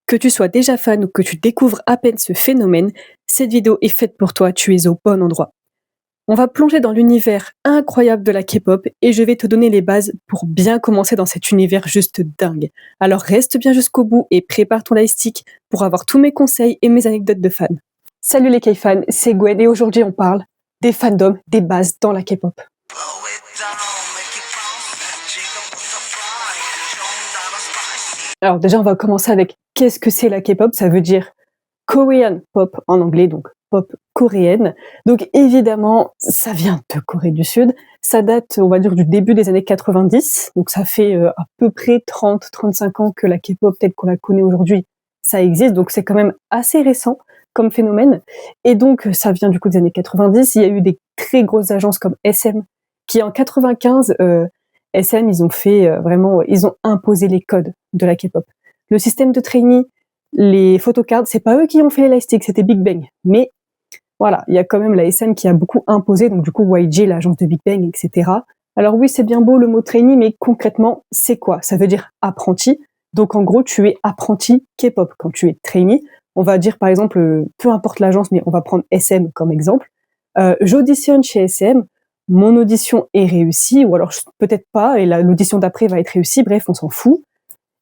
Que tu sois déjà fan ou que tu découvres à peine ce phénomène, cette vidéo est faite pour toi, tu es au bon endroit. On va plonger dans l'univers incroyable de la K-pop et je vais te donner les bases pour bien commencer dans cet univers juste dingue. Alors reste bien jusqu'au bout et prépare ton lightstick pour avoir tous mes conseils et mes anecdotes de fans. Salut les K-fans, c'est Gwen et aujourd'hui on parle des fandoms, des bases dans la K-pop. Alors déjà on va commencer avec qu'est-ce que c'est la K-pop. Ça veut dire Korean pop en anglais, donc pop coréenne. Donc évidemment, ça vient de Corée du Sud. Ça date, on va dire, du début des années 90. Donc ça fait à peu près 30-35 ans que la K-pop, telle qu'on la connaît aujourd'hui, ça existe. Donc c'est quand même assez récent comme phénomène. Et donc ça vient du coup des années 90. Il y a eu des très grosses agences comme SM qui en 95, SM, ils ont fait vraiment, ils ont imposé les codes de la K-pop. Le système de trainee, les photocards, c'est pas eux qui ont fait les lightsticks, c'était Big Bang. Mais voilà, il y a quand même la SM qui a beaucoup imposé, donc du coup YG, l'agence de Big Bang, etc. Alors oui, c'est bien beau le mot trainee, mais concrètement, c'est quoi? Ça veut dire apprenti. Donc en gros, tu es apprenti K-pop. Quand tu es trainee, on va dire par exemple, peu importe l'agence, mais on va prendre SM comme exemple. J'auditionne chez SM, mon audition est réussie, ou alors peut-être pas, et l'audition d'après va être réussie, bref, on s'en fout.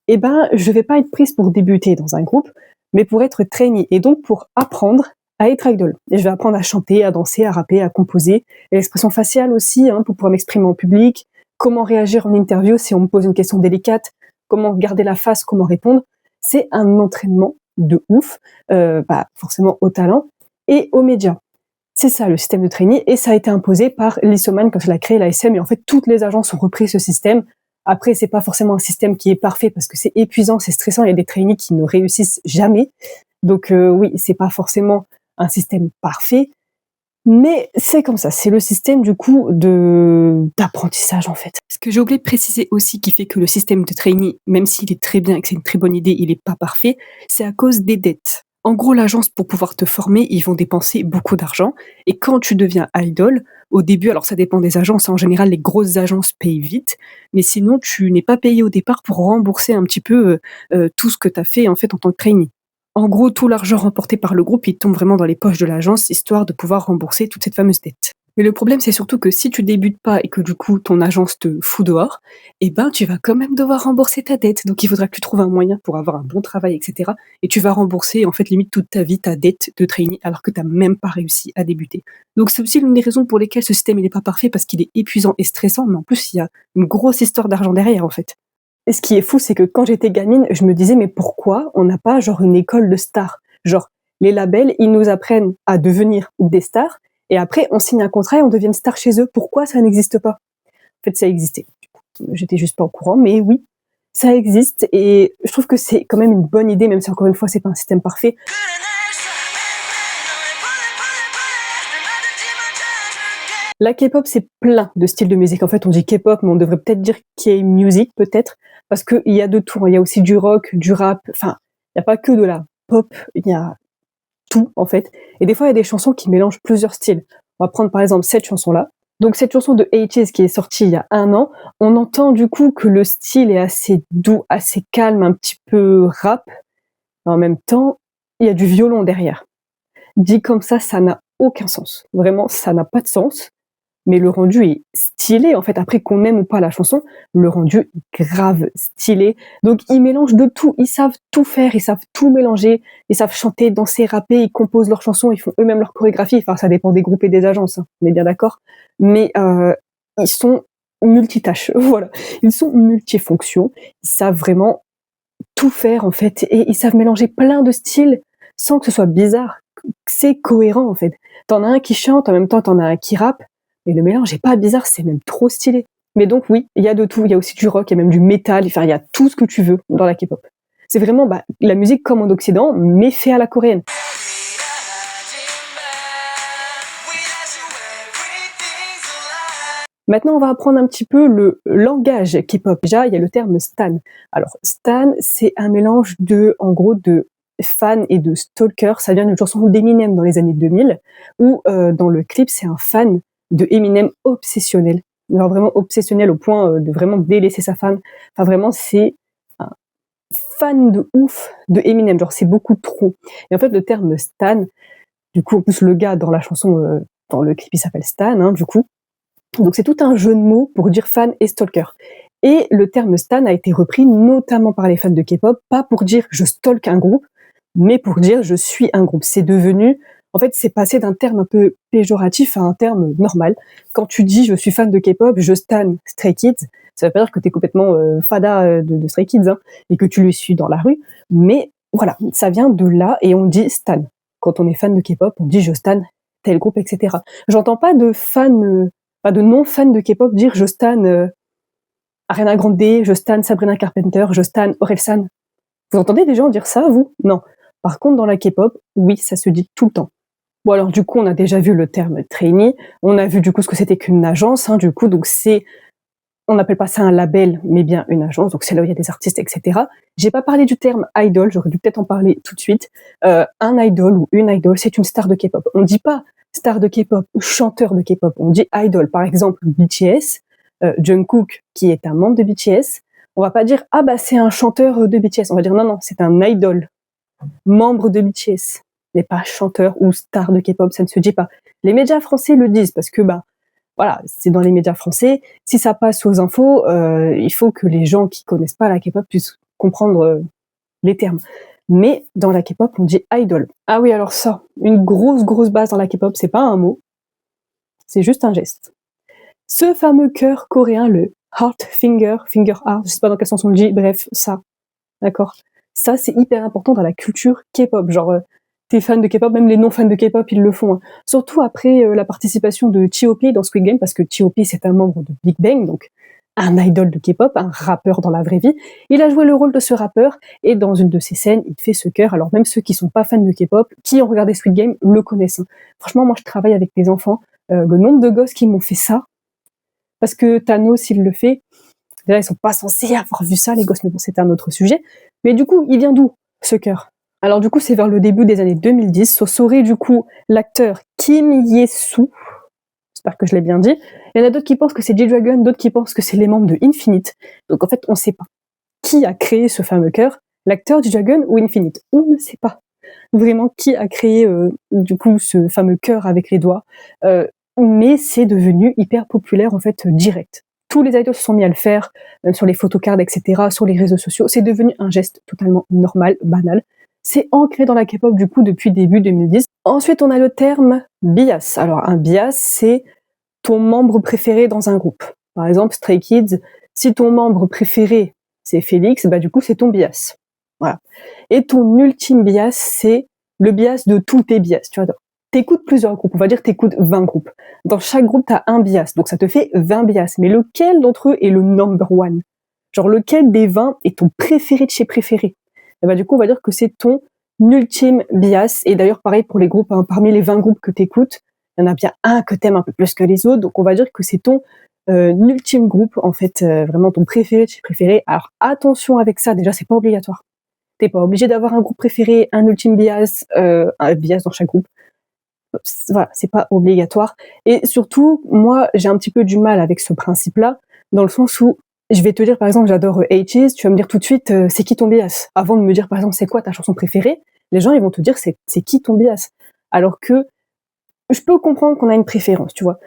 Eh ben, je vais pas être prise pour débuter dans un groupe, mais pour être trainee et donc pour apprendre à être idol. Et je vais apprendre à chanter, à danser, à rapper, à composer, et l'expression faciale aussi, pour pouvoir m'exprimer en public, comment réagir en interview si on me pose une question délicate, comment garder la face, comment répondre. C'est un entraînement de ouf, forcément au talent et aux médias. C'est ça le système de trainee, et ça a été imposé par Lissoman quand elle a créé la SM, et en fait toutes les agences ont repris ce système. Après, c'est pas forcément un système qui est parfait parce que c'est épuisant, c'est stressant. Il y a des trainees qui ne réussissent jamais. Donc oui, c'est pas forcément un système parfait, mais c'est comme ça. C'est le système du coup d'apprentissage en fait. Ce que j'ai oublié de préciser aussi qui fait que le système de trainee, même s'il est très bien et que c'est une très bonne idée, il est pas parfait, c'est à cause des dettes. En gros, l'agence, pour pouvoir te former, ils vont dépenser beaucoup d'argent. Et quand tu deviens idol, au début, alors ça dépend des agences, en général, les grosses agences payent vite, mais sinon, tu n'es pas payé au départ pour rembourser un petit peu tout ce que tu as fait en fait en tant que trainee. En gros, tout l'argent remporté par le groupe, il tombe vraiment dans les poches de l'agence, histoire de pouvoir rembourser toute cette fameuse dette. Mais le problème, c'est surtout que si tu débutes pas et que du coup ton agence te fout dehors, eh ben tu vas quand même devoir rembourser ta dette. Donc il faudra que tu trouves un moyen pour avoir un bon travail, etc. Et tu vas rembourser en fait limite toute ta vie ta dette de trainee alors que tu n'as même pas réussi à débuter. Donc c'est aussi l'une des raisons pour lesquelles ce système il n'est pas parfait parce qu'il est épuisant et stressant, mais en plus il y a une grosse histoire d'argent derrière en fait. Et ce qui est fou, c'est que quand j'étais gamine, je me disais mais pourquoi on n'a pas genre une école de stars? Genre les labels, ils nous apprennent à devenir des stars et après on signe un contrat et on devient star chez eux. Pourquoi ça n'existe pas? En fait, ça existait. J'étais juste pas au courant, mais oui, ça existe et je trouve que c'est quand même une bonne idée, même si encore une fois c'est pas un système parfait. La K-pop, c'est plein de styles de musique. En fait, on dit K-pop, mais on devrait peut-être dire K-music, peut-être, parce qu'il y a de tout. Il y a aussi du rock, du rap. Enfin, il n'y a pas que de la pop, il y a tout, en fait. Et des fois, il y a des chansons qui mélangent plusieurs styles. On va prendre, par exemple, cette chanson-là. Donc, cette chanson de ATEEZ qui est sortie il y a 1 an, on entend du coup que le style est assez doux, assez calme, un petit peu rap. En même temps, il y a du violon derrière. Dit comme ça n'a aucun sens. Vraiment, ça n'a pas de sens. Mais le rendu est stylé, en fait. Après qu'on aime ou pas la chanson, le rendu est grave stylé. Donc, ils mélangent de tout. Ils savent tout faire. Ils savent tout mélanger. Ils savent chanter, danser, rapper. Ils composent leurs chansons. Ils font eux-mêmes leur chorégraphie. Enfin, ça dépend des groupes et des agences. On est bien d'accord. Mais ils sont multitâches. Voilà. Ils sont multifonctions. Ils savent vraiment tout faire, en fait. Et ils savent mélanger plein de styles sans que ce soit bizarre. C'est cohérent, en fait. T'en as un qui chante, en même temps, t'en as un qui rappe. Et le mélange est pas bizarre, c'est même trop stylé. Mais donc oui, il y a de tout, il y a aussi du rock, il y a même du métal, enfin il y a tout ce que tu veux dans la K-pop. C'est vraiment la musique comme en Occident, mais fait à la coréenne. Maintenant, on va apprendre un petit peu le langage K-pop. Déjà, il y a le terme stan. Alors, stan, c'est un mélange en gros, de fan et de stalker. Ça vient d'une chanson d'Eminem dans les années 2000, où dans le clip, c'est un fan de Eminem obsessionnel. Alors vraiment obsessionnel au point de vraiment délaisser sa fan. Enfin, vraiment, c'est fan de ouf de Eminem, genre c'est beaucoup trop. Et en fait, le terme stan, du coup, en plus le gars dans la chanson, dans le clip, il s'appelle Stan, hein, du coup. Donc c'est tout un jeu de mots pour dire fan et stalker. Et le terme stan a été repris notamment par les fans de K-pop, pas pour dire je stalk un groupe, mais pour dire je suis un groupe. C'est devenu, en fait, c'est passé d'un terme un peu péjoratif à un terme normal. Quand tu dis je suis fan de K-pop, je stan Stray Kids, ça veut pas dire que tu es complètement fada de Stray Kids hein, et que tu les suis dans la rue, mais voilà, ça vient de là et on dit stan. Quand on est fan de K-pop, on dit je stan tel groupe, etc. J'entends pas de fans, pas de non-fans de K-pop dire je stan Ariana Grande, je stan Sabrina Carpenter, je stan Orelsan. Vous entendez des gens dire ça, vous? Non. Par contre, dans la K-pop, oui, ça se dit tout le temps. Bon alors du coup, on a déjà vu le terme trainee, on a vu du coup ce que c'était qu'une agence, hein, du coup, donc c'est, on n'appelle pas ça un label, mais bien une agence, donc c'est là où il y a des artistes, etc. J'ai pas parlé du terme idol, j'aurais dû peut-être en parler tout de suite. Un idol ou une idol, c'est une star de K-pop. On dit pas star de K-pop ou chanteur de K-pop, on dit idol. Par exemple, BTS, Jungkook, qui est un membre de BTS, on va pas dire ah bah c'est un chanteur de BTS, on va dire non non, c'est un idol, membre de BTS, mais pas chanteur ou star de K-pop, ça ne se dit pas. Les médias français le disent parce que bah voilà, c'est dans les médias français. Si ça passe aux infos, il faut que les gens qui connaissent pas la K-pop puissent comprendre les termes. Mais dans la K-pop, on dit idol. Ah oui, alors ça, une grosse base dans la K-pop, c'est pas un mot, c'est juste un geste. Ce fameux cœur coréen, le heart finger, finger heart, je sais pas dans quel sens on le dit, bref, ça, d'accord. Ça, c'est hyper important dans la culture K-pop. Genre, t'es fan de K-pop, même les non-fans de K-pop, ils le font. Hein. Surtout après la participation de T.O.P dans Squid Game, parce que T.O.P c'est un membre de Big Bang, donc un idol de K-pop, un rappeur dans la vraie vie. Il a joué le rôle de ce rappeur, et dans une de ses scènes, il fait ce cœur. Alors même ceux qui sont pas fans de K-pop, qui ont regardé Squid Game, le connaissent. Hein. Franchement, moi je travaille avec des enfants. Le nombre de gosses qui m'ont fait ça, parce que Thanos, il le fait. Déjà, ils sont pas censés avoir vu ça, les gosses, mais bon, c'est un autre sujet. Mais du coup, il vient d'où, ce cœur? Alors du coup, c'est vers le début des années 2010. So, saurait du coup l'acteur Kim Ye-soo. J'espère que je l'ai bien dit. Il y en a d'autres qui pensent que c'est G-Dragon, d'autres qui pensent que c'est les membres de Infinite. Donc en fait, on ne sait pas qui a créé ce fameux cœur, l'acteur G-Dragon ou Infinite. On ne sait pas vraiment qui a créé du coup ce fameux cœur avec les doigts. Mais c'est devenu hyper populaire en fait direct. Tous les idols se sont mis à le faire, même sur les photocards, etc., sur les réseaux sociaux. C'est devenu un geste totalement normal, banal. C'est ancré dans la K-pop du coup depuis début 2010. Ensuite, on a le terme bias. Alors un bias, c'est ton membre préféré dans un groupe. Par exemple, Stray Kids, si ton membre préféré c'est Félix, bah du coup c'est ton bias. Voilà. Et ton ultime bias, c'est le bias de tous tes bias. Tu vois, t'écoutes plusieurs groupes, on va dire t'écoutes 20 groupes. Dans chaque groupe, t'as un bias, donc ça te fait 20 bias. Mais lequel d'entre eux est le number one? Genre lequel des 20 est ton préféré de chez préféré? Et bah du coup, on va dire que c'est ton ultime bias. Et d'ailleurs, pareil pour les groupes, hein, parmi les 20 groupes que t'écoutes, il y en a bien un que t'aimes un peu plus que les autres, donc on va dire que c'est ton ultime groupe, en fait, vraiment ton préféré de chez préféré. Alors attention avec ça, déjà c'est pas obligatoire. T'es pas obligé d'avoir un groupe préféré, un ultime bias, un bias dans chaque groupe. Voilà, c'est pas obligatoire. Et surtout, moi, j'ai un petit peu du mal avec ce principe-là, dans le sens où je vais te dire, par exemple, j'adore H's, tu vas me dire tout de suite, c'est qui ton bias? Avant de me dire, par exemple, c'est quoi ta chanson préférée, les gens, ils vont te dire, c'est qui ton bias? Alors que je peux comprendre qu'on a une préférence, tu vois.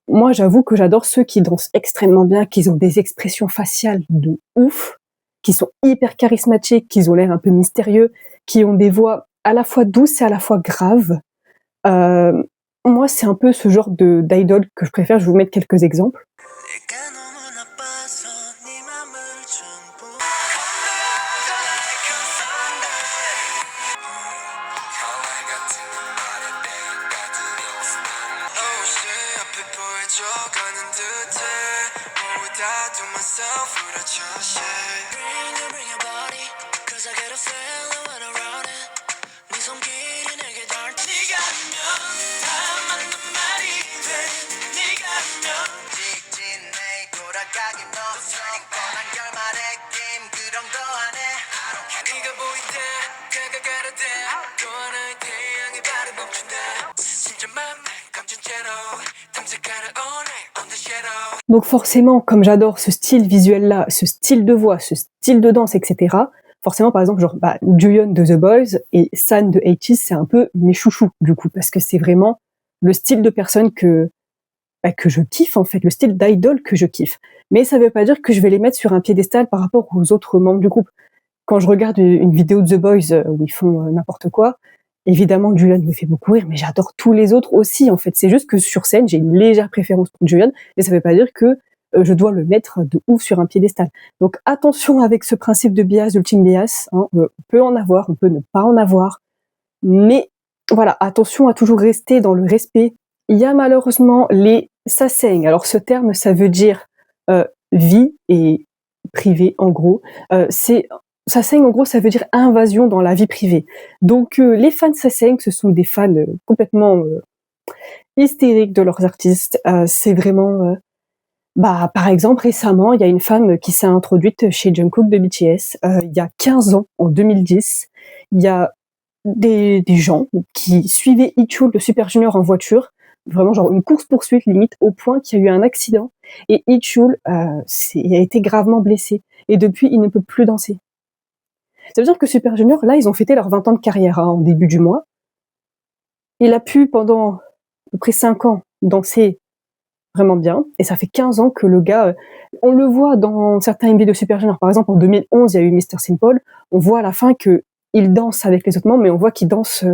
Moi, j'avoue que j'adore ceux qui dansent extrêmement bien, qui ont des expressions faciales de ouf, qui sont hyper charismatiques, qui ont l'air un peu mystérieux, qui ont des voix à la fois douces et à la fois graves. Euh, Moi, c'est un peu ce genre de d'idol que je préfère. Je vais vous mettre quelques exemples. Donc forcément, comme j'adore ce style visuel-là, ce style de voix, ce style de danse, etc., forcément, par exemple, genre, Juyeon de The Boys et San de ATEEZ, c'est un peu mes chouchous, du coup, parce que c'est vraiment le style de personne que je kiffe, en fait, le style d'idol que je kiffe. Mais ça veut pas dire que je vais les mettre sur un piédestal par rapport aux autres membres du groupe. Quand je regarde une vidéo de The Boys où ils font n'importe quoi, évidemment, Juyeon me fait beaucoup rire, mais j'adore tous les autres aussi, en fait. C'est juste que sur scène, j'ai une légère préférence pour Juyeon, mais ça veut pas dire que je dois le mettre de ouf sur un piédestal. Donc attention avec ce principe de bias, d'ultime bias. Hein. On peut en avoir, on peut ne pas en avoir, mais voilà, attention à toujours rester dans le respect. Il y a malheureusement les sasaeng. Alors ce terme, ça veut dire vie et privé, en gros. Sasaeng, en gros, ça veut dire invasion dans la vie privée. Donc les fans sasaeng, ce sont des fans complètement hystériques de leurs artistes. C'est vraiment par exemple, récemment, il y a une femme qui s'est introduite chez Jungkook de BTS, il y a 15 ans, en 2010. Il y a des gens qui suivaient Ichul de Super Junior en voiture, vraiment genre une course-poursuite limite, au point qu'il y a eu un accident et Ichul a été gravement blessé. Et depuis, il ne peut plus danser. Ça veut dire que Super Junior, là, ils ont fêté leurs 20 ans de carrière en début du mois. Il a pu, pendant à peu près 5 ans, danser vraiment bien. Et ça fait 15 ans que le gars, on le voit dans certains MV de Super Junior. Par exemple, en 2011, il y a eu Mr. Simple. On voit à la fin qu'il danse avec les autres membres, mais on voit qu'il danse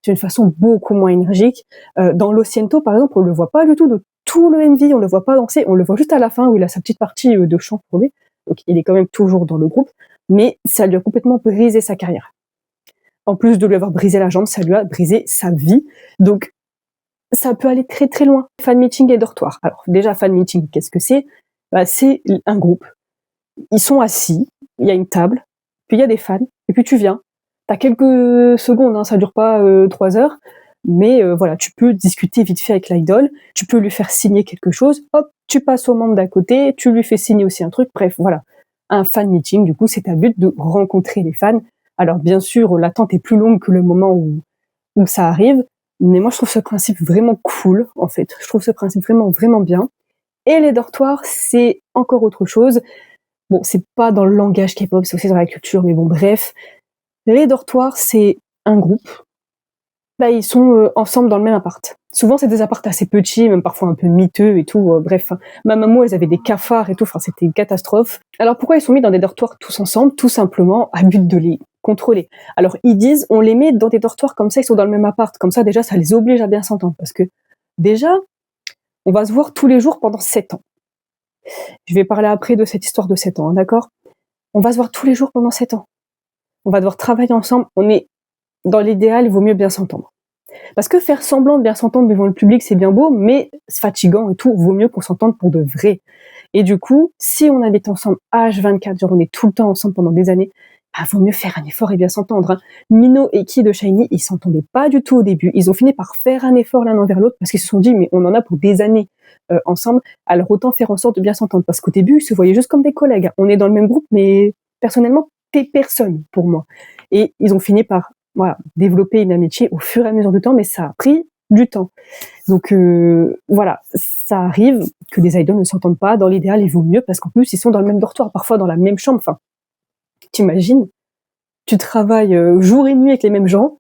d'une façon beaucoup moins énergique. Dans Lo par exemple, on le voit pas du tout de tout le MV, on le voit pas danser, on le voit juste à la fin où il a sa petite partie de chant pour lui. Donc il est quand même toujours dans le groupe, mais ça lui a complètement brisé sa carrière. En plus de lui avoir brisé la jambe, ça lui a brisé sa vie. Donc ça peut aller très très loin. Fan meeting et dortoir. Alors déjà, fan meeting, qu'est-ce que c'est ? C'est un groupe. Ils sont assis, il y a une table, puis il y a des fans, et puis tu viens. T'as quelques secondes, hein, ça dure pas 3 heures, mais voilà, tu peux discuter vite fait avec l'idole, tu peux lui faire signer quelque chose, hop, tu passes au membre d'à côté, tu lui fais signer aussi un truc, bref, voilà. Un fan meeting, du coup, c'est un but de rencontrer les fans. Alors bien sûr, l'attente est plus longue que le moment où ça arrive, mais moi je trouve ce principe vraiment cool, en fait. Je trouve ce principe vraiment, vraiment bien. Et les dortoirs, c'est encore autre chose. Bon, c'est pas dans le langage K-pop, c'est aussi dans la culture, mais bon, bref. Les dortoirs, c'est un groupe. Ils sont ensemble dans le même appart. Souvent, c'est des apparts assez petits, même parfois un peu miteux et tout. Bref, ma maman, elles avaient des cafards et tout. Enfin, c'était une catastrophe. Alors, pourquoi ils sont mis dans des dortoirs tous ensemble ? Tout simplement à but de les contrôler. Alors, ils disent, on les met dans des dortoirs comme ça, ils sont dans le même appart. Comme ça, déjà, ça les oblige à bien s'entendre. Parce que, déjà, on va se voir tous les jours pendant 7 ans. Je vais parler après de cette histoire de 7 ans, hein, d'accord ? On va se voir tous les jours pendant 7 ans. On va devoir travailler ensemble. Dans l'idéal, il vaut mieux bien s'entendre. Parce que faire semblant de bien s'entendre devant le public, c'est bien beau, mais c'est fatigant et tout. Vaut mieux qu'on s'entende pour de vrai. Et du coup, si on habite ensemble H24, genre on est tout le temps ensemble pendant des années, vaut mieux faire un effort et bien s'entendre. Hein. Mino et Key de SHINee, ils s'entendaient pas du tout au début. Ils ont fini par faire un effort l'un envers l'autre parce qu'ils se sont dit, mais on en a pour des années ensemble, alors autant faire en sorte de bien s'entendre. Parce qu'au début, ils se voyaient juste comme des collègues. On est dans le même groupe, mais personnellement, t'es personne pour moi. Et ils ont fini par développer une amitié au fur et à mesure du temps, mais ça a pris du temps. Donc voilà, ça arrive que des idoles ne s'entendent pas. Dans l'idéal, il vaut mieux parce qu'en plus, ils sont dans le même dortoir, parfois dans la même chambre. Enfin, t'imagines, tu travailles jour et nuit avec les mêmes gens,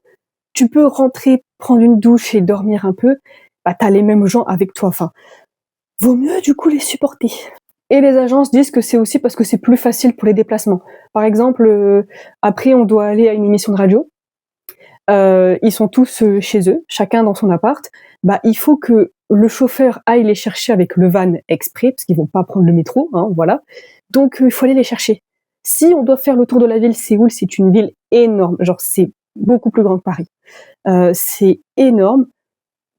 tu peux rentrer, prendre une douche et dormir un peu, t'as les mêmes gens avec toi. Enfin, vaut mieux du coup les supporter. Et les agences disent que c'est aussi parce que c'est plus facile pour les déplacements. Par exemple, après on doit aller à une émission de radio, ils sont tous chez eux, chacun dans son appart. Il faut que le chauffeur aille les chercher avec le van exprès, parce qu'ils vont pas prendre le métro, hein, voilà. Donc il faut aller les chercher. Si on doit faire le tour de la ville, Séoul, c'est une ville énorme, genre c'est beaucoup plus grand que Paris. C'est énorme.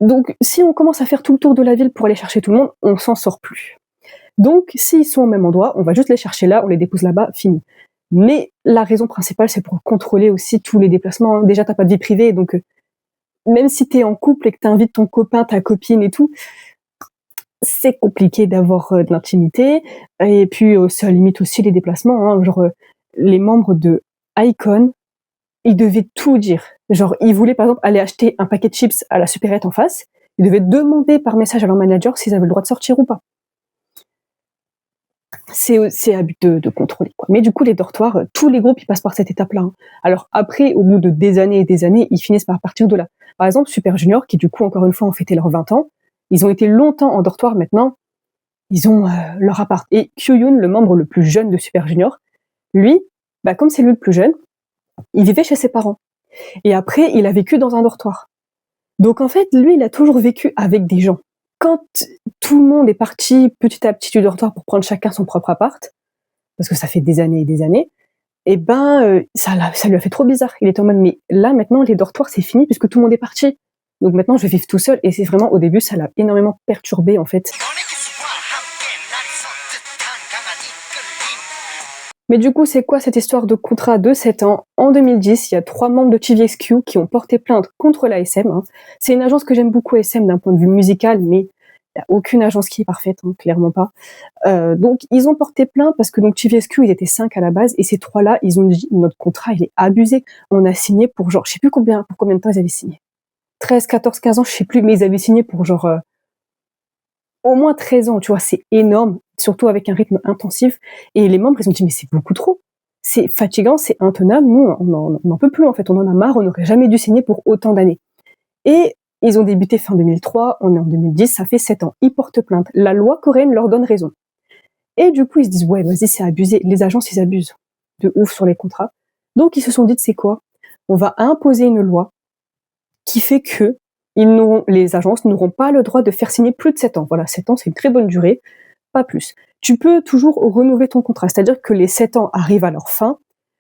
Donc si on commence à faire tout le tour de la ville pour aller chercher tout le monde, on s'en sort plus. Donc s'ils sont au même endroit, on va juste les chercher là, on les dépose là-bas, fini. Mais la raison principale, c'est pour contrôler aussi tous les déplacements. Hein. Déjà, t'as pas de vie privée, donc même si t'es en couple et que t'invites ton copain, ta copine et tout, c'est compliqué d'avoir de l'intimité. Et puis, ça limite aussi les déplacements. Hein. Genre, les membres de iKON, ils devaient tout dire. Genre, ils voulaient par exemple aller acheter un paquet de chips à la supérette en face. Ils devaient demander par message à leur manager s'ils avaient le droit de sortir ou pas. C'est à but de contrôler, quoi. Mais du coup, les dortoirs, tous les groupes, ils passent par cette étape-là, hein. Alors après, au bout de des années et des années, ils finissent par partir de là. Par exemple, Super Junior, qui du coup, encore une fois, ont fêté leurs 20 ans, ils ont été longtemps en dortoir. Maintenant, ils ont leur appart. Et Kyoyoon, le membre le plus jeune de Super Junior, lui, bah, comme c'est lui le plus jeune, il vivait chez ses parents. Et après, il a vécu dans un dortoir. Donc en fait, lui, il a toujours vécu avec des gens. Quand tout le monde est parti petit à petit du dortoir pour prendre chacun son propre appart, parce que ça fait des années et des années, et ben ça lui a fait trop bizarre. Il était en mode mais là maintenant les dortoirs c'est fini puisque tout le monde est parti. Donc maintenant je vais vivre tout seul et c'est vraiment au début ça l'a énormément perturbé en fait. Mais du coup, c'est quoi cette histoire de contrat de 7 ans? En 2010, il y a 3 membres de TVXQ qui ont porté plainte contre l'ASM, hein. C'est une agence que j'aime beaucoup, ASM, d'un point de vue musical, mais il n'y a aucune agence qui est parfaite, hein, clairement pas. Donc, ils ont porté plainte parce que donc TVXQ, ils étaient 5 à la base, et ces 3-là, ils ont dit notre contrat, il est abusé. On a signé pour genre, je sais plus pour combien de temps ils avaient signé. 13, 14, 15 ans, je sais plus, mais ils avaient signé pour genre au moins 13 ans, tu vois, c'est énorme, surtout avec un rythme intensif. Et les membres, ils ont dit, mais c'est beaucoup trop. C'est fatigant, c'est intenable. Nous, on n'en peut plus, en fait. On en a marre. On n'aurait jamais dû signer pour autant d'années. Et ils ont débuté fin 2003. On est en 2010. Ça fait 7 ans. Ils portent plainte. La loi coréenne leur donne raison. Et du coup, ils se disent, ouais, vas-y, c'est abusé. Les agences, ils abusent de ouf sur les contrats. Donc, ils se sont dit, c'est quoi? On va imposer une loi qui fait que les agences n'auront pas le droit de faire signer plus de 7 ans. Voilà, 7 ans, c'est une très bonne durée, pas plus. Tu peux toujours renouveler ton contrat, c'est-à-dire que les 7 ans arrivent à leur fin,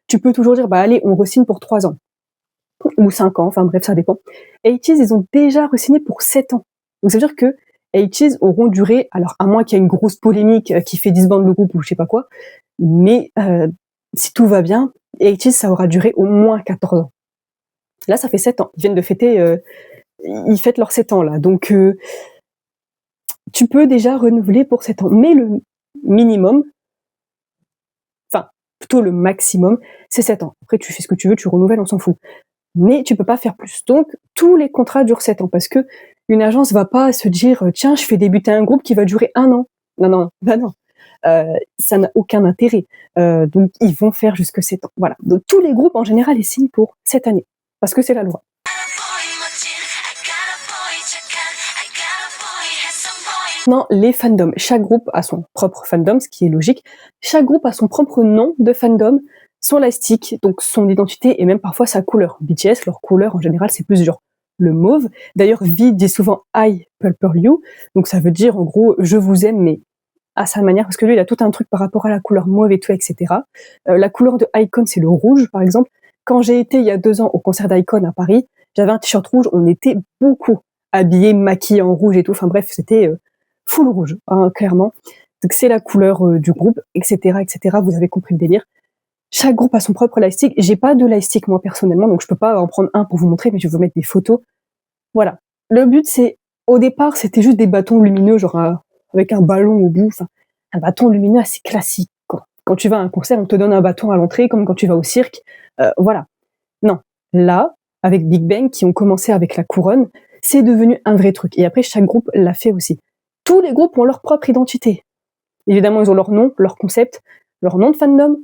tu peux toujours dire, bah allez, on re-signe pour 3 ans, ou 5 ans, enfin bref, ça dépend. ATEEZ, ils ont déjà re-signé pour 7 ans. Donc ça veut dire que ATEEZ auront duré, alors à moins qu'il y ait une grosse polémique qui fait disbande le groupe ou je sais pas quoi, mais si tout va bien, ATEEZ, ça aura duré au moins 14 ans. Là, ça fait 7 ans. Ils viennent de fêter, ils fêtent leurs 7 ans là. Donc, tu peux déjà renouveler pour 7 ans. Mais le minimum, enfin, plutôt le maximum, c'est 7 ans. Après, tu fais ce que tu veux, tu renouvelles, on s'en fout. Mais tu peux pas faire plus. Donc, tous les contrats durent 7 ans parce que une agence va pas se dire, tiens, je fais débuter un groupe qui va durer 1 an. Non, non, bah non. Ça n'a aucun intérêt. Donc, ils vont faire jusque 7 ans. Voilà. Donc, tous les groupes, en général, ils signent pour 7 années. Parce que c'est la loi. Non, les fandoms. Chaque groupe a son propre fandom, ce qui est logique. Chaque groupe a son propre nom de fandom, son lastique, donc son identité et même parfois sa couleur. BTS, leur couleur en général, c'est plus genre le mauve. D'ailleurs, V dit souvent I purple you, donc ça veut dire en gros je vous aime, mais à sa manière, parce que lui, il a tout un truc par rapport à la couleur mauve et tout, etc. La couleur de iKON, c'est le rouge, par exemple. Quand j'ai été il y a 2 ans au concert d'iKON à Paris, j'avais un t-shirt rouge, on était beaucoup habillés, maquillés en rouge et tout. Enfin bref, c'était full rouge, hein, clairement. Donc c'est la couleur du groupe, etc., etc. Vous avez compris le délire. Chaque groupe a son propre lightstick. J'ai pas de lightstick moi personnellement, donc je peux pas en prendre un pour vous montrer, mais je vais vous mettre des photos. Voilà. Le but c'est, au départ, c'était juste des bâtons lumineux, genre avec un ballon au bout. Enfin, un bâton lumineux assez classique, quoi. Quand tu vas à un concert, on te donne un bâton à l'entrée, comme quand tu vas au cirque. Voilà. Non. Là, avec Big Bang, qui ont commencé avec la couronne, c'est devenu un vrai truc. Et après, chaque groupe l'a fait aussi. Tous les groupes ont leur propre identité. Évidemment, ils ont leur nom, leur concept, leur nom de fandom,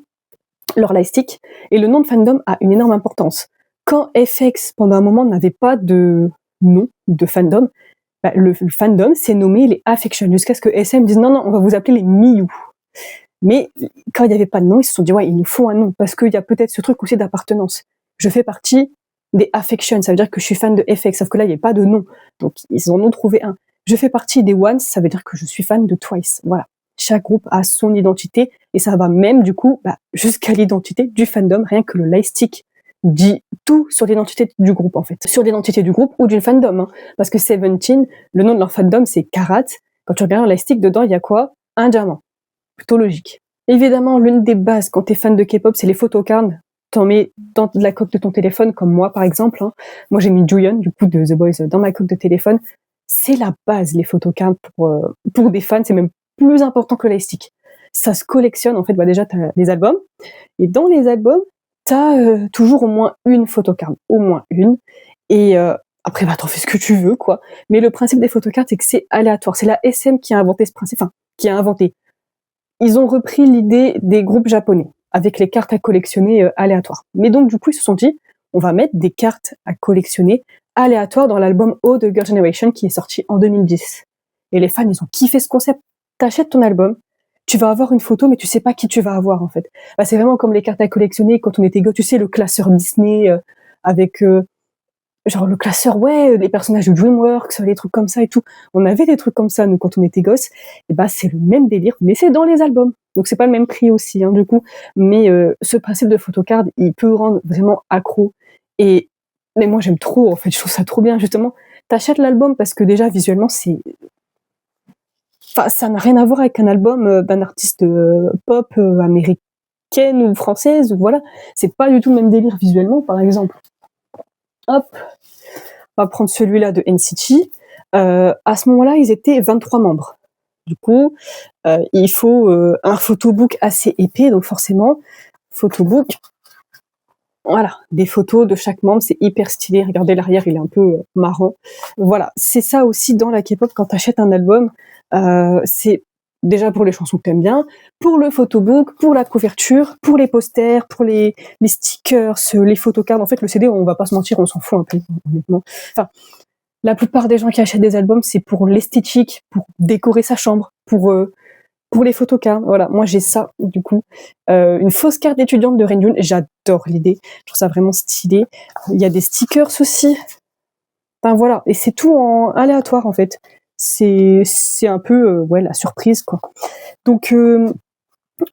leur lightstick, et le nom de fandom a une énorme importance. Quand FX, pendant un moment, n'avait pas de nom de fandom, bah, le fandom s'est nommé les Affection, jusqu'à ce que SM dise non, on va vous appeler les Miyu. Mais quand il n'y avait pas de nom, ils se sont dit ouais, il nous faut un nom, parce qu'il y a peut-être ce truc aussi d'appartenance. Je fais partie des Affection, ça veut dire que je suis fan de FX, sauf que là, il n'y a pas de nom. Donc, ils en ont trouvé un. Je fais partie des Ones, ça veut dire que je suis fan de Twice. Voilà. Chaque groupe a son identité, et ça va même, du coup, jusqu'à l'identité du fandom, rien que le lightstick dit tout sur l'identité du groupe, en fait. Sur l'identité du groupe ou d'une fandom, hein. Parce que Seventeen, le nom de leur fandom, c'est Karat. Quand tu regardes un lightstick, dedans, il y a quoi? Un diamant. Plutôt logique. Évidemment, l'une des bases, quand t'es fan de K-pop, c'est les photocards. T'en mets dans la coque de ton téléphone, comme moi, par exemple, hein. Moi, j'ai mis Juyeon, du coup, de The Boys, dans ma coque de téléphone. C'est la base, les photocards, pour des fans, c'est même plus important que le lightstick. Ça se collectionne, en fait, déjà, t'as les albums. Et dans les albums, t'as toujours au moins une photocard. Au moins une. Et Après, bah, t'en fais ce que tu veux, quoi. Mais le principe des photocards, c'est que c'est aléatoire. C'est la SM qui a inventé ce principe, enfin, qui a inventé. Ils ont repris l'idée des groupes japonais avec les cartes à collectionner aléatoires. Mais donc, du coup, ils se sont dit, on va mettre des cartes à collectionner aléatoires dans l'album O de Girl Generation qui est sorti en 2010. Et les fans, ils ont kiffé ce concept. T'achètes ton album, tu vas avoir une photo, mais tu sais pas qui tu vas avoir, en fait. Bah, c'est vraiment comme les cartes à collectionner quand on était gosse, tu sais, le classeur Disney avec genre le classeur, ouais, des personnages de DreamWorks, les trucs comme ça et tout. On avait des trucs comme ça, nous, quand on était gosses. Et bah, c'est le même délire, mais c'est dans les albums. Donc, c'est pas le même prix aussi, hein, du coup. Mais ce principe de photocard, il peut rendre vraiment accro. Et mais moi, j'aime trop, en fait. Je trouve ça trop bien, justement. T'achètes l'album parce que déjà, visuellement, c'est... Enfin, ça n'a rien à voir avec un album d'un artiste pop américaine ou française, ou voilà. C'est pas du tout le même délire visuellement, par exemple. Hop, on va prendre celui-là de NCT. À ce moment-là, ils étaient 23 membres. Du coup, il faut un photobook assez épais, donc forcément, photobook, voilà, des photos de chaque membre, c'est hyper stylé. Regardez l'arrière, il est un peu marrant. Voilà, c'est ça aussi dans la K-pop quand tu achètes un album. C'est déjà pour les chansons que t'aimes bien, pour le photobook, pour la couverture, pour les posters, pour les stickers, les photocards. En fait, le CD, on va pas se mentir, on s'en fout un peu, honnêtement. Enfin, la plupart des gens qui achètent des albums, c'est pour l'esthétique, pour décorer sa chambre, pour les photocards. Voilà, moi j'ai ça, du coup. Une fausse carte d'étudiante de Renjun, j'adore l'idée. Je trouve ça vraiment stylé. Il y a des stickers aussi. Enfin voilà, et c'est tout en aléatoire en fait. C'est un peu ouais, la surprise, quoi. Donc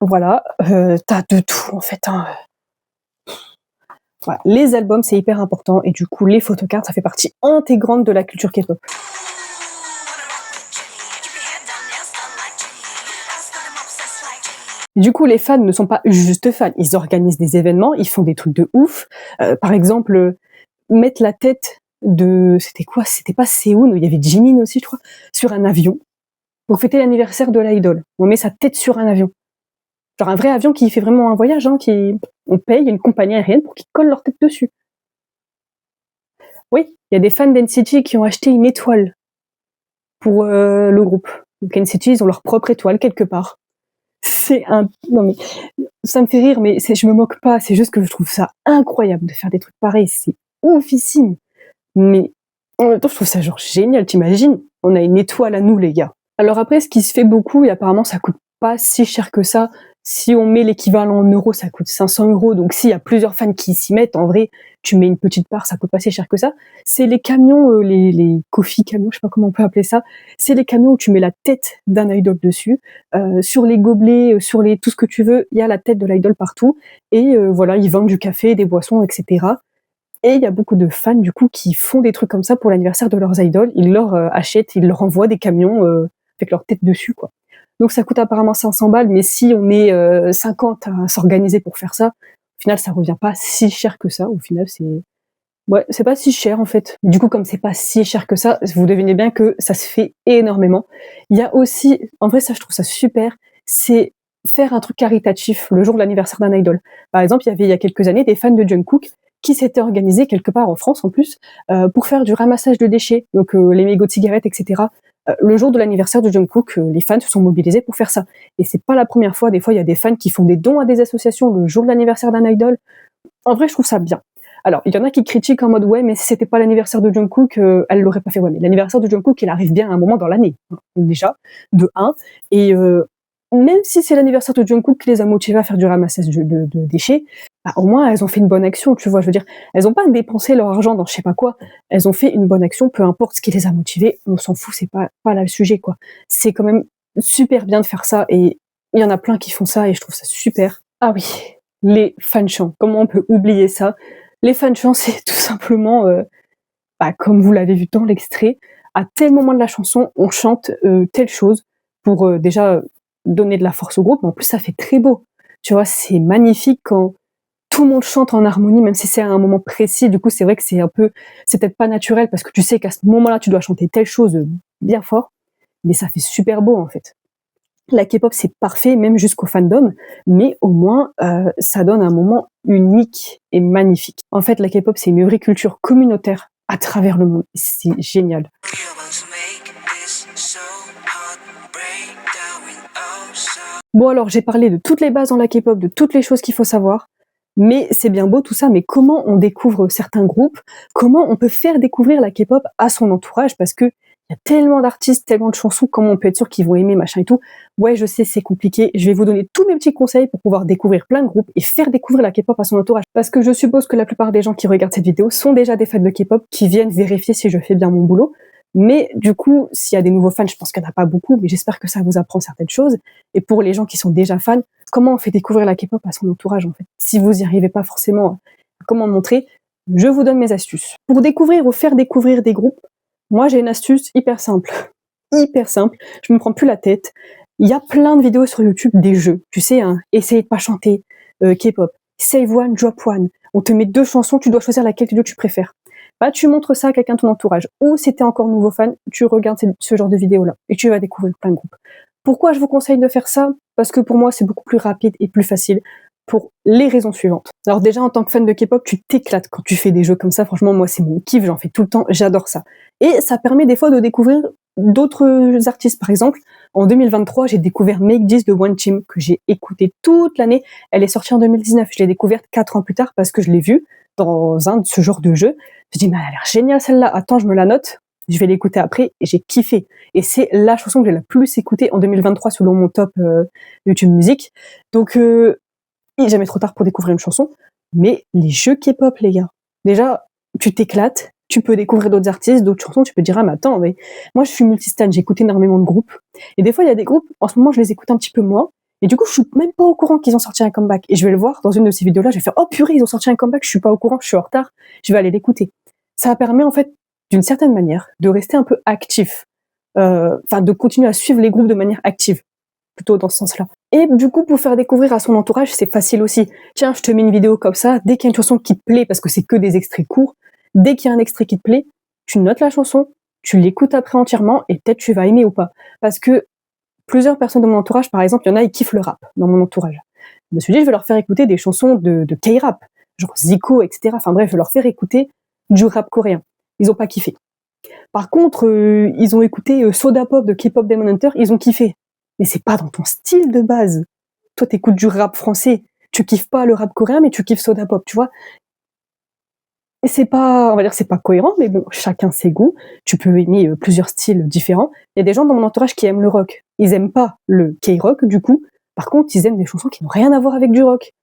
voilà, t'as de tout en fait, hein. Voilà. Les albums, c'est hyper important, et du coup, les photocards, ça fait partie intégrante de la culture K-pop. Du coup, les fans ne sont pas juste fans, ils organisent des événements, ils font des trucs de ouf. Par exemple, mettre la tête de... C'était quoi? C'était pas Séoul, il y avait Jimin aussi, je crois, sur un avion, pour fêter l'anniversaire de l'idole. On met sa tête sur un avion. Genre un vrai avion qui fait vraiment un voyage, hein, on paye une compagnie aérienne pour qu'ils collent leur tête dessus. Oui, il y a des fans d'NCT qui ont acheté une étoile pour le groupe. Donc NCT, ils ont leur propre étoile quelque part. C'est un... Non mais, ça me fait rire, mais je me moque pas, c'est juste que je trouve ça incroyable de faire des trucs pareils, c'est oufissime. Mais en même temps, je trouve ça genre génial, t'imagines? On a une étoile à nous, les gars. Alors après, ce qui se fait beaucoup, et apparemment ça coûte pas si cher que ça, si on met l'équivalent en euros, ça coûte 500 €. Donc s'il y a plusieurs fans qui s'y mettent, en vrai, tu mets une petite part, ça coûte pas si cher que ça. C'est les camions, les coffee camions, je sais pas comment on peut appeler ça. C'est les camions où tu mets la tête d'un idol dessus. Sur les gobelets, sur tout ce que tu veux, il y a la tête de l'idol partout. Et voilà, ils vendent du café, des boissons, etc. Et il y a beaucoup de fans, du coup, qui font des trucs comme ça pour l'anniversaire de leurs idoles. Ils leur achètent, ils leur envoient des camions avec leur tête dessus, quoi. Donc ça coûte apparemment 500 balles, mais si on est 50 à s'organiser pour faire ça, au final, ça revient pas si cher que ça. Au final, c'est pas si cher, en fait. Du coup, comme c'est pas si cher que ça, vous devinez bien que ça se fait énormément. Il y a aussi, en vrai, ça, je trouve ça super, c'est faire un truc caritatif le jour de l'anniversaire d'un idol. Par exemple, il y a quelques années des fans de Jungkook qui s'étaient organisés quelque part en France en plus pour faire du ramassage de déchets, donc les mégots de cigarettes, etc. Le jour de l'anniversaire de Jungkook, les fans se sont mobilisés pour faire ça. Et c'est pas la première fois. Des fois, il y a des fans qui font des dons à des associations le jour de l'anniversaire d'un idol. En vrai, je trouve ça bien. Alors, il y en a qui critiquent en mode ouais, mais si c'était pas l'anniversaire de Jungkook, elle l'aurait pas fait. Ouais, mais l'anniversaire de Jungkook, il arrive bien à un moment dans l'année, hein, déjà, de 1. Et même si c'est l'anniversaire de Jungkook qui les a motivés à faire du ramassage de déchets, bah, au moins elles ont fait une bonne action, tu vois. Je veux dire, elles ont pas dépensé leur argent dans je sais pas quoi. Elles ont fait une bonne action, peu importe ce qui les a motivés. On s'en fout, c'est pas là le sujet, quoi. C'est quand même super bien de faire ça, et il y en a plein qui font ça, et je trouve ça super. Ah oui, les fanchants. Comment on peut oublier ça? Les fanchants, c'est tout simplement, bah, comme vous l'avez vu dans l'extrait, à tel moment de la chanson, on chante telle chose pour déjà donner de la force au groupe, mais en plus ça fait très beau. Tu vois, c'est magnifique quand tout le monde chante en harmonie, même si c'est à un moment précis. Du coup, c'est vrai que c'est peut-être pas naturel parce que tu sais qu'à ce moment-là, tu dois chanter telle chose bien fort, mais ça fait super beau en fait. La K-pop, c'est parfait, même jusqu'au fandom, mais au moins, ça donne un moment unique et magnifique. En fait, la K-pop, c'est une vraie culture communautaire à travers le monde. C'est génial. Bon alors, j'ai parlé de toutes les bases dans la K-pop, de toutes les choses qu'il faut savoir, mais c'est bien beau tout ça, mais comment on découvre certains groupes? Comment on peut faire découvrir la K-pop à son entourage? Parce que il y a tellement d'artistes, tellement de chansons, comment on peut être sûr qu'ils vont aimer, machin et tout? Ouais, je sais, c'est compliqué. Je vais vous donner tous mes petits conseils pour pouvoir découvrir plein de groupes et faire découvrir la K-pop à son entourage. Parce que je suppose que la plupart des gens qui regardent cette vidéo sont déjà des fans de K-pop qui viennent vérifier si je fais bien mon boulot. Mais du coup, s'il y a des nouveaux fans, je pense qu'il n'y en a pas beaucoup, mais j'espère que ça vous apprend certaines choses. Et pour les gens qui sont déjà fans, comment on fait découvrir la K-pop à son entourage en fait? Si vous n'y arrivez pas forcément, comment montrer? Je vous donne mes astuces. Pour découvrir ou faire découvrir des groupes, moi j'ai une astuce hyper simple. Hyper simple, je me prends plus la tête. Il y a plein de vidéos sur YouTube des jeux, tu sais, hein, essayez de pas chanter K-pop, save one, drop one. On te met 2 chansons, tu dois choisir laquelle tu préfères. Bah, tu montres ça à quelqu'un de ton entourage. Ou si t'es encore nouveau fan, tu regardes ce genre de vidéos-là et tu vas découvrir plein de groupes. Pourquoi je vous conseille de faire ça? Parce que pour moi, c'est beaucoup plus rapide et plus facile pour les raisons suivantes. Alors déjà, en tant que fan de K-pop, tu t'éclates quand tu fais des jeux comme ça. Franchement, moi, c'est mon kiff, j'en fais tout le temps, j'adore ça. Et ça permet des fois de découvrir d'autres artistes. Par exemple, en 2023, j'ai découvert Make This de One Team, que j'ai écouté toute l'année. Elle est sortie en 2019. Je l'ai découverte 4 ans plus tard parce que je l'ai vue dans un de ce genre de jeu. Je dis, mais elle a l'air géniale celle-là. Attends, je me la note. Je vais l'écouter après et j'ai kiffé. Et c'est la chanson que j'ai la plus écoutée en 2023 selon mon top YouTube Music. Donc, il n'est jamais trop tard pour découvrir une chanson. Mais les jeux K-pop, les gars, déjà, tu t'éclates, tu peux découvrir d'autres artistes, d'autres chansons, tu peux te dire, ah mais attends, mais moi je suis multistan, j'écoute énormément de groupes. Et des fois, il y a des groupes, en ce moment, je les écoute un petit peu moins. Et du coup, je suis même pas au courant qu'ils ont sorti un comeback. Et je vais le voir dans une de ces vidéos-là, je vais faire, oh purée, ils ont sorti un comeback, je suis pas au courant, je suis en retard, je vais aller l'écouter. Ça permet en fait, d'une certaine manière, de rester un peu actif. Enfin, de continuer à suivre les groupes de manière active. Plutôt dans ce sens-là. Et du coup, pour faire découvrir à son entourage, c'est facile aussi. Tiens, je te mets une vidéo comme ça, dès qu'il y a une chanson qui te plaît, parce que c'est que des extraits courts, dès qu'il y a un extrait qui te plaît, tu notes la chanson, tu l'écoutes après entièrement, et peut-être tu vas aimer ou pas. Parce que plusieurs personnes de mon entourage, par exemple, il y en a, ils kiffent le rap dans mon entourage. Je me suis dit, je vais leur faire écouter des chansons de K-rap, genre Zico, etc. Enfin bref, je vais leur faire écouter du rap coréen. Ils ont pas kiffé. Par contre, ils ont écouté Soda Pop de K-Pop Demon Hunter, ils ont kiffé. Mais c'est pas dans ton style de base. Toi, t'écoutes du rap français, tu kiffes pas le rap coréen, mais tu kiffes Soda Pop, tu vois. Et c'est pas, on va dire, c'est pas cohérent, mais bon, chacun ses goûts. Tu peux aimer plusieurs styles différents. Il y a des gens dans mon entourage qui aiment le rock. Ils aiment pas le K-rock, du coup. Par contre, ils aiment des chansons qui n'ont rien à voir avec du rock.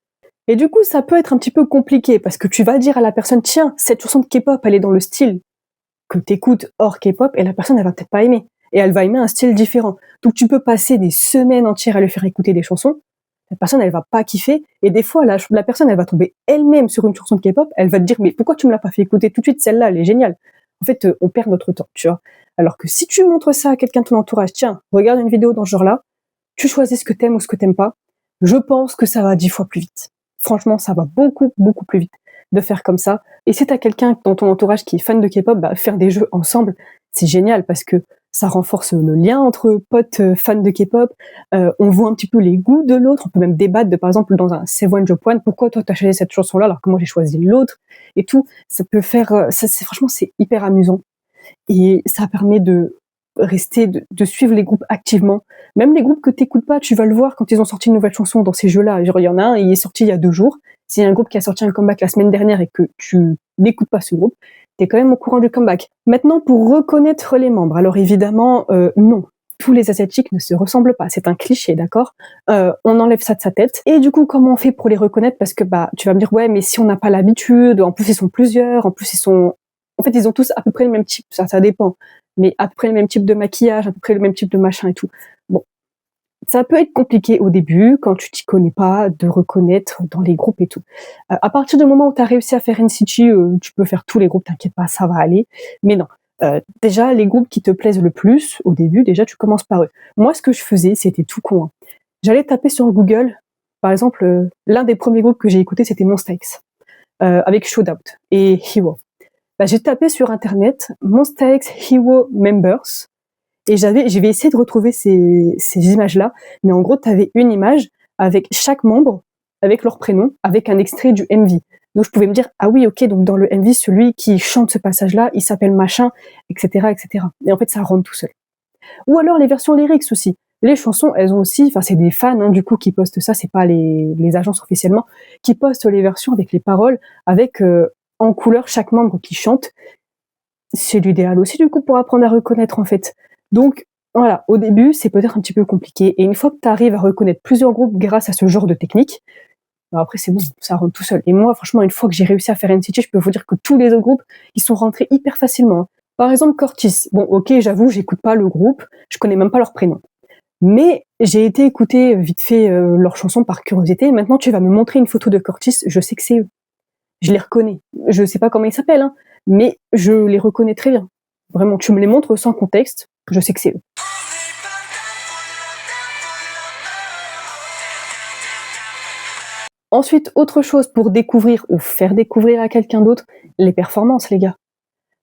Et du coup, ça peut être un petit peu compliqué, parce que tu vas dire à la personne, tiens, cette chanson de K-pop, elle est dans le style que t'écoutes hors K-pop, et la personne, elle va peut-être pas aimer. Et elle va aimer un style différent. Donc tu peux passer des semaines entières à lui faire écouter des chansons, la personne elle va pas kiffer, et des fois la personne elle va tomber elle-même sur une chanson de K-pop, elle va te dire mais pourquoi tu me l'as pas fait écouter tout de suite, celle-là elle est géniale. En fait on perd notre temps, tu vois. Alors que si tu montres ça à quelqu'un de ton entourage, tiens, regarde une vidéo dans ce genre-là, tu choisis ce que t'aimes ou ce que t'aimes pas, je pense que ça va 10 fois plus vite. Franchement ça va beaucoup plus vite de faire comme ça. Et si t'as quelqu'un dans ton entourage qui est fan de K-pop, bah, faire des jeux ensemble, c'est génial parce que ça renforce le lien entre potes fans de K-pop. On voit un petit peu les goûts de l'autre. On peut même débattre de, par exemple, dans un Save One Drop One, pourquoi toi t'as choisi cette chanson-là alors que moi j'ai choisi l'autre et tout. Ça peut faire, franchement, c'est hyper amusant et ça permet de rester, de suivre les groupes activement. Même les groupes que t'écoutes pas, tu vas le voir quand ils ont sorti une nouvelle chanson dans ces jeux-là. Genre, il y en a un, il est sorti il y a 2 jours. S'il y a un groupe qui a sorti un comeback la semaine dernière et que tu n'écoutes pas ce groupe, t'es quand même au courant du comeback. Maintenant, pour reconnaître les membres, alors évidemment, non. Tous les Asiatiques ne se ressemblent pas. C'est un cliché, d'accord? On enlève ça de sa tête. Et du coup, comment on fait pour les reconnaître? Parce que, bah, tu vas me dire, ouais, mais si on n'a pas l'habitude, en plus ils sont plusieurs, en plus en fait, ils ont tous à peu près le même type, ça dépend. Mais à peu près le même type de maquillage, à peu près le même type de machin et tout. Bon. Ça peut être compliqué au début, quand tu t'y connais pas, de reconnaître dans les groupes et tout. À partir du moment où tu as réussi à faire NCT, tu peux faire tous les groupes, t'inquiète pas, ça va aller. Mais non. Déjà, les groupes qui te plaisent le plus, au début, déjà, tu commences par eux. Moi, ce que je faisais, c'était tout con. Hein. J'allais taper sur Google, par exemple, l'un des premiers groupes que j'ai écouté, c'était Monsta X, avec Showdout et Hero. Bah, j'ai tapé sur Internet Monsta X Hero Members, et j'ai essayé de retrouver ces images-là, mais en gros, tu avais une image avec chaque membre, avec leur prénom, avec un extrait du MV. Donc je pouvais me dire: «Ah oui, OK, donc dans le MV, celui qui chante ce passage-là, il s'appelle machin» et cetera et cetera et en fait, ça rentre tout seul. Ou alors les versions lyrics aussi. Les chansons, elles ont aussi enfin, c'est des fans, hein, du coup, qui postent ça, c'est pas les agences officiellement, qui postent les versions avec les paroles, avec, en couleur chaque membre qui chante. C'est l'idéal aussi, du coup, pour apprendre à reconnaître, en fait. Donc voilà, au début, c'est peut-être un petit peu compliqué et une fois que tu arrives à reconnaître plusieurs groupes grâce à ce genre de technique, bah, après c'est bon, ça rentre tout seul. Et moi, franchement, une fois que j'ai réussi à faire NCT, je peux vous dire que tous les autres groupes, ils sont rentrés hyper facilement, hein. Par exemple, Cortis. Bon, OK, j'avoue, j'écoute pas le groupe, je connais même pas leur prénom. Mais j'ai été écouter vite fait leurs chansons par curiosité. Maintenant, tu vas me montrer une photo de Cortis, je sais que c'est eux. Je les reconnais. Je sais pas comment ils s'appellent, hein, mais je les reconnais très bien. Vraiment, tu me les montres sans contexte, je sais que c'est eux. Ensuite, autre chose pour découvrir ou faire découvrir à quelqu'un d'autre, les performances, les gars.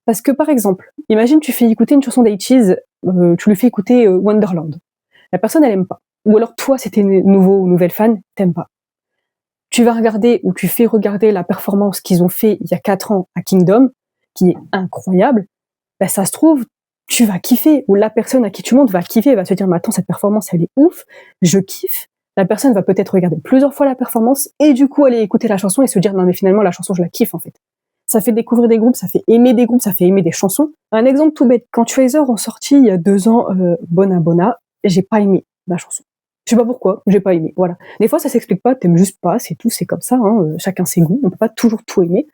Parce que par exemple, imagine tu fais écouter une chanson d'H's, tu lui fais écouter Wonderland. La personne elle aime pas. Ou alors toi c'était nouveau ou nouvelle fan, t'aimes pas. Tu vas regarder ou tu fais regarder la performance qu'ils ont fait il y a 4 ans à Kingdom, qui est incroyable, bah, ça se trouve, tu vas kiffer, ou la personne à qui tu montres va kiffer, va se dire, mais attends, cette performance, elle est ouf, je kiffe. La personne va peut-être regarder plusieurs fois la performance, et du coup, aller écouter la chanson et se dire, non, mais finalement, la chanson, je la kiffe, en fait. Ça fait découvrir des groupes, ça fait aimer des groupes, ça fait aimer des chansons. Un exemple tout bête, quand Tracer ont sorti il y a 2 ans Bona Bona, j'ai pas aimé la chanson. Je sais pas pourquoi, j'ai pas aimé, voilà. Des fois, ça s'explique pas, t'aimes juste pas, c'est tout, c'est comme ça, hein, chacun ses goûts, on peut pas toujours tout aimer.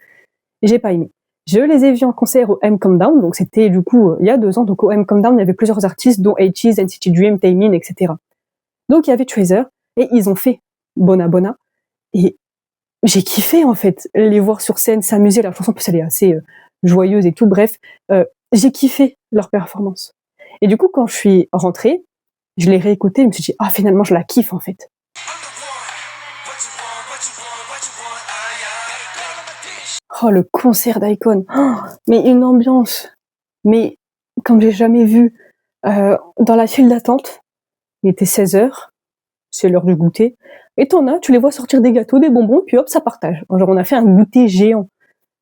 Et j'ai pas aimé. Je les ai vus en concert au M Countdown, donc c'était du coup il y a 2 ans, donc au M Countdown, il y avait plusieurs artistes, dont H's, NCT Dream, Taemin, etc. Donc il y avait Tracer, et ils ont fait Bona Bona, et j'ai kiffé en fait, les voir sur scène, s'amuser, la chanson en plus elle est assez joyeuse et tout, bref, j'ai kiffé leur performance. Et du coup, quand je suis rentrée, je l'ai réécoutée, je me suis dit, ah finalement je la kiffe en fait. Oh, le concert d'Icon, oh, mais une ambiance, mais comme j'ai jamais vu. Dans la file d'attente, il était 16h, c'est l'heure du goûter, et t'en as, tu les vois sortir des gâteaux, des bonbons, puis hop, ça partage. Genre, on a fait un goûter géant,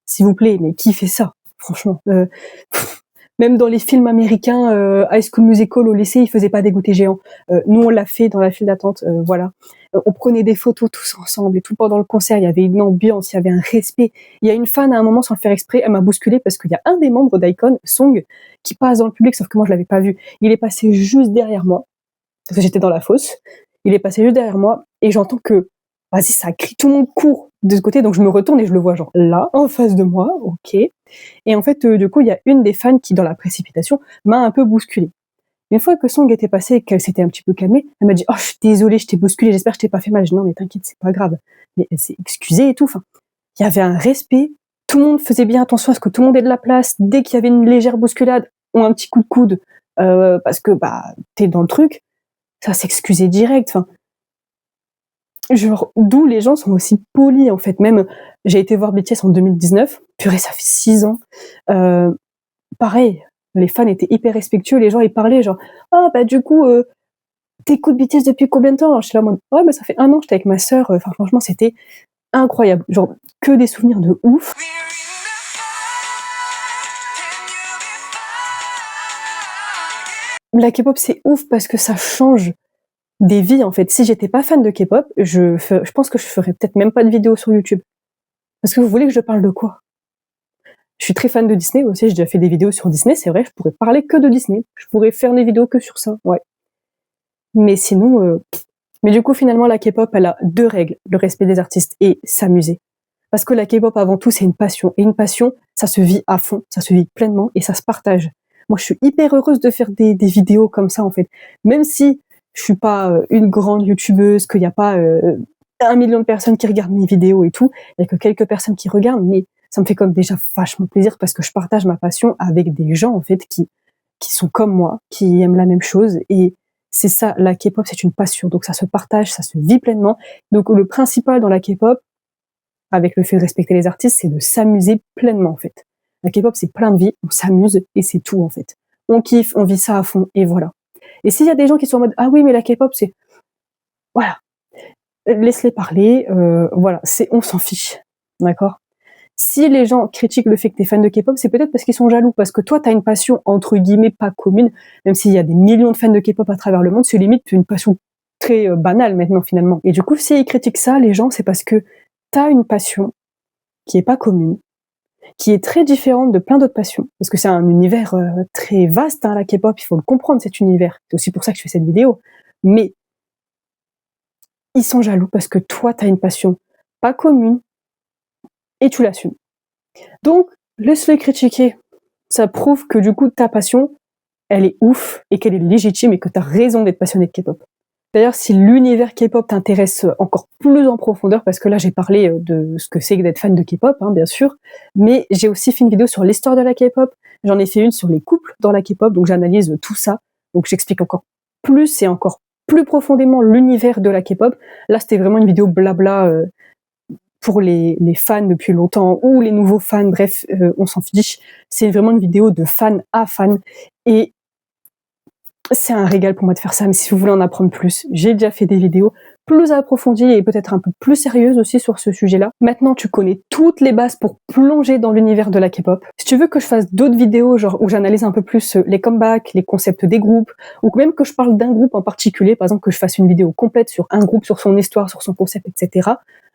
s'il vous plaît, mais qui fait ça, franchement Même dans les films américains, High School Musical au lycée, ils faisaient pas des goûters géants. Nous, on l'a fait dans la file d'attente, voilà. On prenait des photos tous ensemble et tout pendant le concert, il y avait une ambiance, il y avait un respect. Il y a une fan à un moment, sans le faire exprès, elle m'a bousculée parce qu'il y a un des membres d'Icon, Song, qui passe dans le public, sauf que moi je l'avais pas vu. Il est passé juste derrière moi, parce que j'étais dans la fosse. Il est passé juste derrière moi et j'entends que, vas-y, ça crie, tout le monde court de ce côté, donc je me retourne et je le vois genre là, en face de moi, ok. Et en fait, du coup, il y a une des fans qui, dans la précipitation, m'a un peu bousculée. Une fois que Song était passée et qu'elle s'était un petit peu calmée, elle m'a dit: «Oh, je suis désolée, je t'ai bousculée, j'espère que je t'ai pas fait mal». Je dis: «Non, mais t'inquiète, c'est pas grave». Mais elle s'est excusée et tout. Enfin, il y avait un respect. Tout le monde faisait bien attention à ce que tout le monde ait de la place. Dès qu'il y avait une légère bousculade ou un petit coup de coude, parce que bah t'es dans le truc, ça s'excusait direct. Enfin, genre, d'où les gens sont aussi polis en fait. Même, j'ai été voir BTS en 2019. Purée, ça fait 6 ans. Pareil, les fans étaient hyper respectueux, les gens ils parlaient genre: «Ah bah du coup, t'écoutes BTS depuis combien de temps?» J'étais là en mode: «Ouais bah ça fait 1 an, j'étais avec ma sœur», enfin franchement c'était incroyable, genre que des souvenirs de ouf. La K-pop c'est ouf parce que ça change des vies en fait. Si j'étais pas fan de K-pop, je pense que je ferais peut-être même pas de vidéos sur YouTube. Parce que vous voulez que je parle de quoi? Je suis très fan de Disney aussi, j'ai déjà fait des vidéos sur Disney, c'est vrai, je pourrais parler que de Disney. Je pourrais faire des vidéos que sur ça, ouais. Mais sinon, mais du coup, finalement, la K-pop, elle a 2 règles, le respect des artistes et s'amuser. Parce que la K-pop, avant tout, c'est une passion. Et une passion, ça se vit à fond, ça se vit pleinement et ça se partage. Moi, je suis hyper heureuse de faire des vidéos comme ça, en fait. Même si je suis pas une grande youtubeuse, qu'il n'y a pas 1 million de personnes qui regardent mes vidéos et tout, il n'y a que quelques personnes qui regardent, mais ça me fait comme déjà vachement plaisir parce que je partage ma passion avec des gens, en fait, qui sont comme moi, qui aiment la même chose. Et c'est ça, la K-pop, c'est une passion. Donc ça se partage, ça se vit pleinement. Donc le principal dans la K-pop, avec le fait de respecter les artistes, c'est de s'amuser pleinement, en fait. La K-pop, c'est plein de vie, on s'amuse et c'est tout, en fait. On kiffe, on vit ça à fond et voilà. Et s'il y a des gens qui sont en mode, ah oui, mais la K-pop, c'est, voilà, laisse-les parler, voilà, c'est, on s'en fiche. D'accord? Si les gens critiquent le fait que t'es fan de K-pop, c'est peut-être parce qu'ils sont jaloux, parce que toi, t'as une passion entre guillemets pas commune, même s'il y a des millions de fans de K-pop à travers le monde, c'est limite une passion très banale maintenant finalement. Et du coup, s'ils critiquent ça, les gens, c'est parce que t'as une passion qui est pas commune, qui est très différente de plein d'autres passions, parce que c'est un univers très vaste, hein, la K-pop, il faut le comprendre cet univers. C'est aussi pour ça que je fais cette vidéo. Mais ils sont jaloux parce que toi, t'as une passion pas commune et tu l'assumes. Donc, laisse-les critiquer. Ça prouve que du coup, ta passion, elle est ouf et qu'elle est légitime et que tu as raison d'être passionné de K-pop. D'ailleurs, si l'univers K-pop t'intéresse encore plus en profondeur, parce que là, j'ai parlé de ce que c'est que d'être fan de K-pop, hein, bien sûr, mais j'ai aussi fait une vidéo sur l'histoire de la K-pop. J'en ai fait une sur les couples dans la K-pop, donc j'analyse tout ça. Donc j'explique encore plus et encore plus profondément l'univers de la K-pop. Là, c'était vraiment une vidéo blabla pour les fans depuis longtemps ou les nouveaux fans, bref, on s'en fiche. C'est vraiment une vidéo de fan à fan et c'est un régal pour moi de faire ça, mais si vous voulez en apprendre plus, j'ai déjà fait des vidéos plus approfondies et peut-être un peu plus sérieuses aussi sur ce sujet-là. Maintenant, tu connais toutes les bases pour plonger dans l'univers de la K-pop. Si tu veux que je fasse d'autres vidéos, genre où j'analyse un peu plus les comebacks, les concepts des groupes, ou même que je parle d'un groupe en particulier, par exemple que je fasse une vidéo complète sur un groupe, sur son histoire, sur son concept, etc.,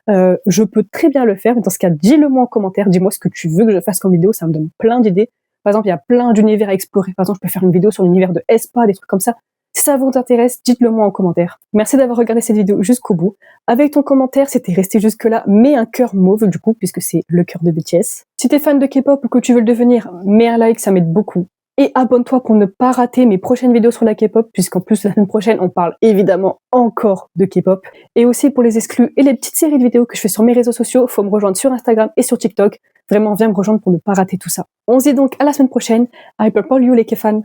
je peux très bien le faire, mais dans ce cas, dis-le moi en commentaire, dis-moi ce que tu veux que je fasse comme vidéo, ça me donne plein d'idées. Par exemple, il y a plein d'univers à explorer. Par exemple, je peux faire une vidéo sur l'univers de aespa, des trucs comme ça. Si ça vous intéresse, dites-le moi en commentaire. Merci d'avoir regardé cette vidéo jusqu'au bout. Avec ton commentaire, c'était resté jusque-là, mets un cœur mauve du coup, puisque c'est le cœur de BTS. Si t'es fan de K-pop ou que tu veux le devenir, mets un like, ça m'aide beaucoup. Et abonne-toi pour ne pas rater mes prochaines vidéos sur la K-pop, puisqu'en plus, la semaine prochaine, on parle évidemment encore de K-pop. Et aussi pour les exclus et les petites séries de vidéos que je fais sur mes réseaux sociaux, faut me rejoindre sur Instagram et sur TikTok. Vraiment, viens me rejoindre pour ne pas rater tout ça. On se dit donc à la semaine prochaine. I purple you les K-fans.